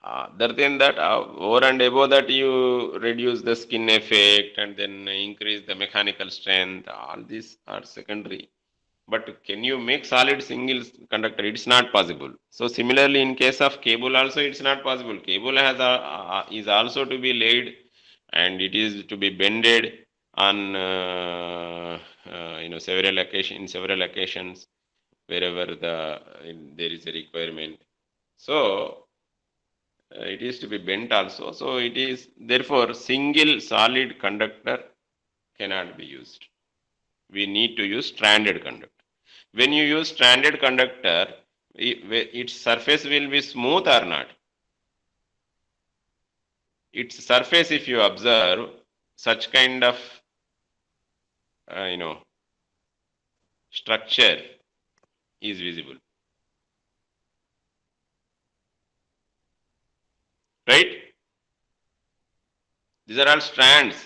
Other than that, over and above that, you reduce the skin effect and then increase the mechanical strength. All these are secondary. But can you make solid single conductor? It's not possible. So similarly, in case of cable also, it's not possible. Cable has is also to be laid, and it is to be bended on several occasions wherever there is a requirement. So it is to be bent also. So it is therefore single solid conductor cannot be used. We need to use stranded conductor. When you use stranded conductor, its surface will be smooth or not? Its surface, if you observe, such kind of structure is visible. Right? These are all strands.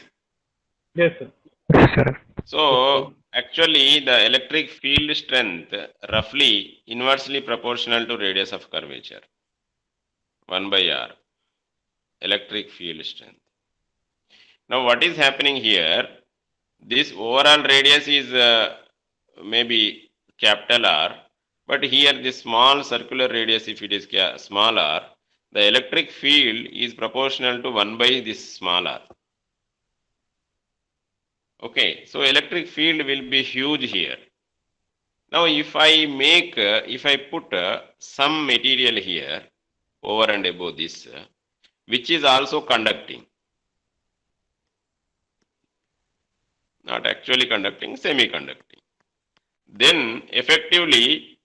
Yes, sir. Yes, sir. So actually the electric field strength roughly inversely proportional to radius of curvature. 1/r. Electric field strength. Now what is happening here? This overall radius is maybe capital R, but here this small circular radius, if it is small r, the electric field is proportional to 1 by this small r. Okay, so electric field will be huge here. Now if I put some material here over and above this, which is also conducting, not actually conducting, semi-conducting, then effectively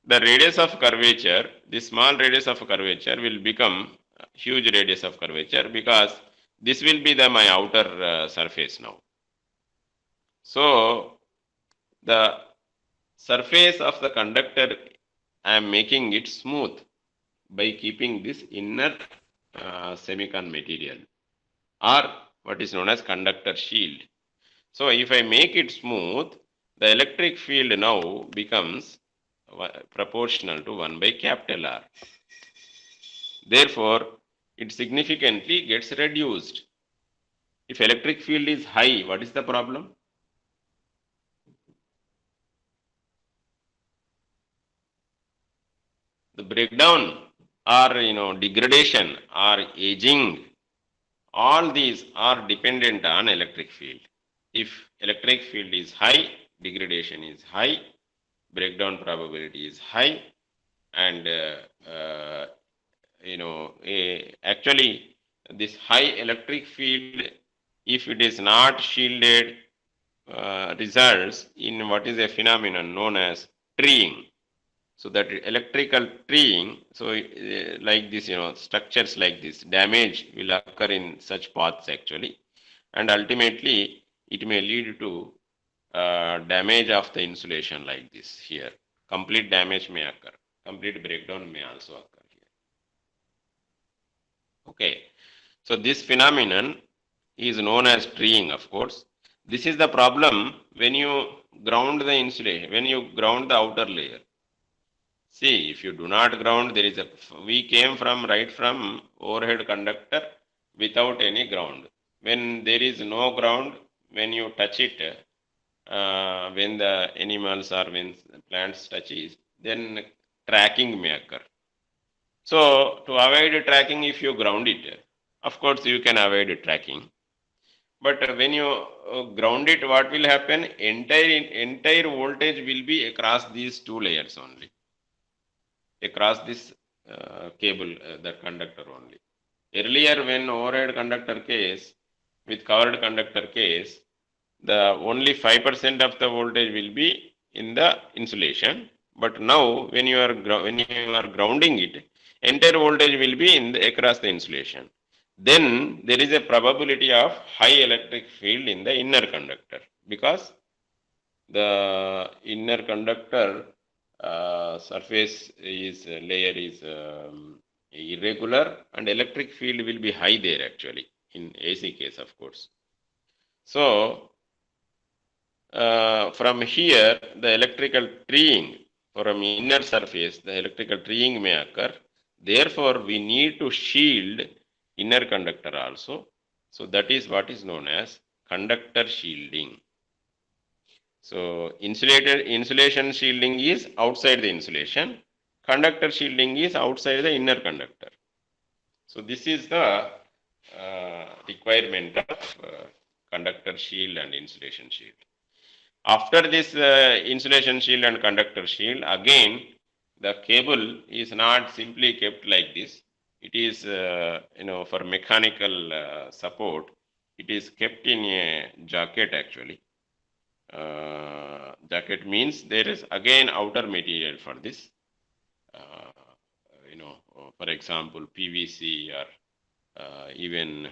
the radius of curvature, this small radius of curvature will become huge radius of curvature, because this will be my outer surface now. So the surface of the conductor, I am making it smooth by keeping this inner semicon material, or what is known as conductor shield. So if I make it smooth, the electric field now becomes proportional to 1 by capital R. Therefore, it significantly gets reduced. If electric field is high, what is the problem? The breakdown or degradation or aging, all these are dependent on electric field. If electric field is high, degradation is high, breakdown probability is high, and actually this high electric field, if it is not shielded, results in what is a phenomenon known as treeing. So that electrical treeing, so like this, structures like this, damage will occur in such paths actually, and ultimately it may lead to damage of the insulation like this here. Complete damage may occur. Complete breakdown may also occur here. Okay, so this phenomenon is known as treeing, of course. This is the problem when you ground the insulation, when you ground the outer layer. See, if you do not ground, there is we came from right from overhead conductor without any ground. When there is no ground, when you touch it, when the animals or when plants touch it, then tracking may occur. So to avoid tracking, if you ground it, of course you can avoid tracking. But when you ground it, what will happen? Entire voltage will be across these two layers only. Across this cable, the conductor only. Earlier, when overhead conductor case, with covered conductor case, the only 5% of the voltage will be in the insulation. But now, when you are grounding it, entire voltage will be in across the insulation. Then there is a probability of high electric field in the inner conductor, because the inner conductor surface is layer is irregular, and electric field will be high there actually in AC case, of course. So from here, the electrical treeing from inner surface, the electrical treeing may occur. Therefore, we need to shield inner conductor also. So that is what is known as conductor shielding. So insulation shielding is outside the insulation. Conductor shielding is outside the inner conductor. So this is the requirement of conductor shield and insulation shield. After this insulation shield and conductor shield, again the cable is not simply kept like this. It is for mechanical support. It is kept in a jacket actually. Jacket means there is again outer material for this. For example, PVC or even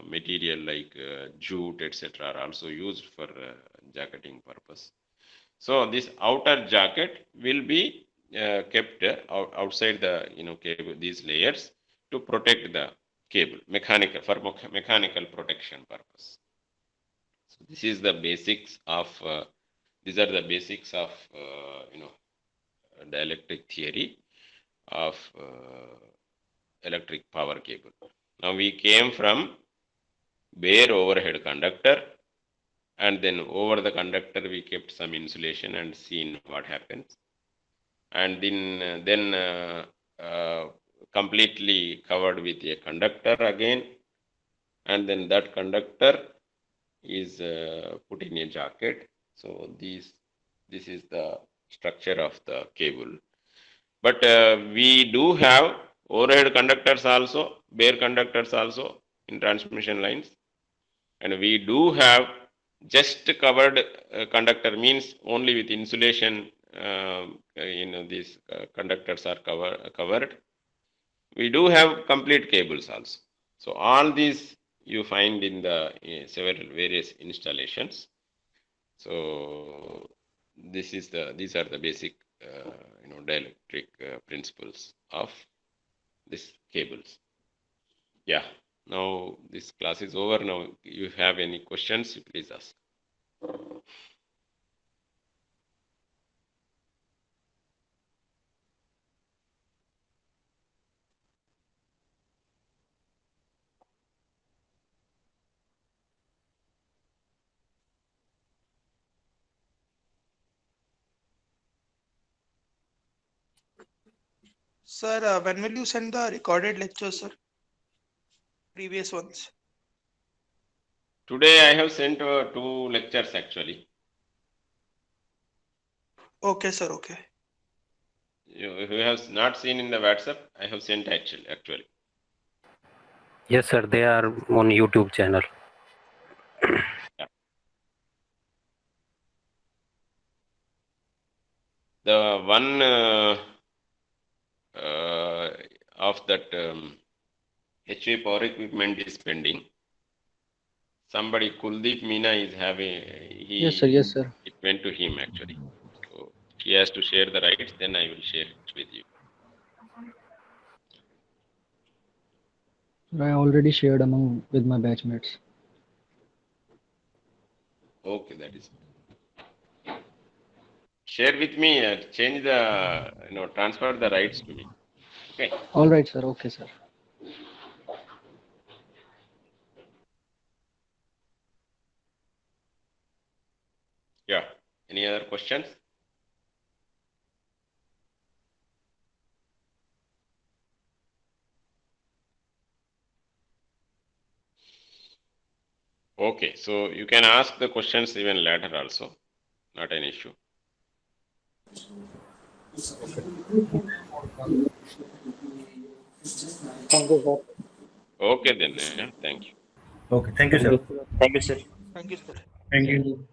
material like jute, etc., are also used for jacketing purpose. So this outer jacket will be kept outside the cable, these layers, to protect the cable, for mechanical protection purpose. So this is the basics of these are the basics of dielectric theory of electric power cable. Now we came from bare overhead conductor, and then over the conductor we kept some insulation and seen what happens, and then completely covered with a conductor again, and then that conductor is put in a jacket. So this is the structure of the cable. But we do have overhead conductors also, bare conductors also in transmission lines, and we do have just covered conductor, means only with insulation. These conductors are covered. We do have complete cables also. So all these you find in the several various installations. So these are the basic dielectric principles of these cables. Yeah. Now this class is over. Now you have any questions, please ask. Sir, when will you send the recorded lectures, sir? Previous ones. Today I have sent 2 lectures actually. Okay, sir. Okay. You have not seen in the WhatsApp, I have sent actually. Yes, sir. They are on YouTube channel. The one of that HV power equipment is pending. Somebody, Kuldeep Meena, is having. Yes, sir. Yes, sir. It went to him actually. So he has to share the rights. Then I will share it with you. I already shared with my batchmates. Okay, that is. Share with me. Change the transfer the rights to me. Okay. All right, sir. Okay, sir. Yeah. Any other questions? Okay, so you can ask the questions even later also. Not an issue. Thank you, sir. Okay then. Thank you. Okay, thank you, sir. Thank you, sir. Thank you, sir. Thank you.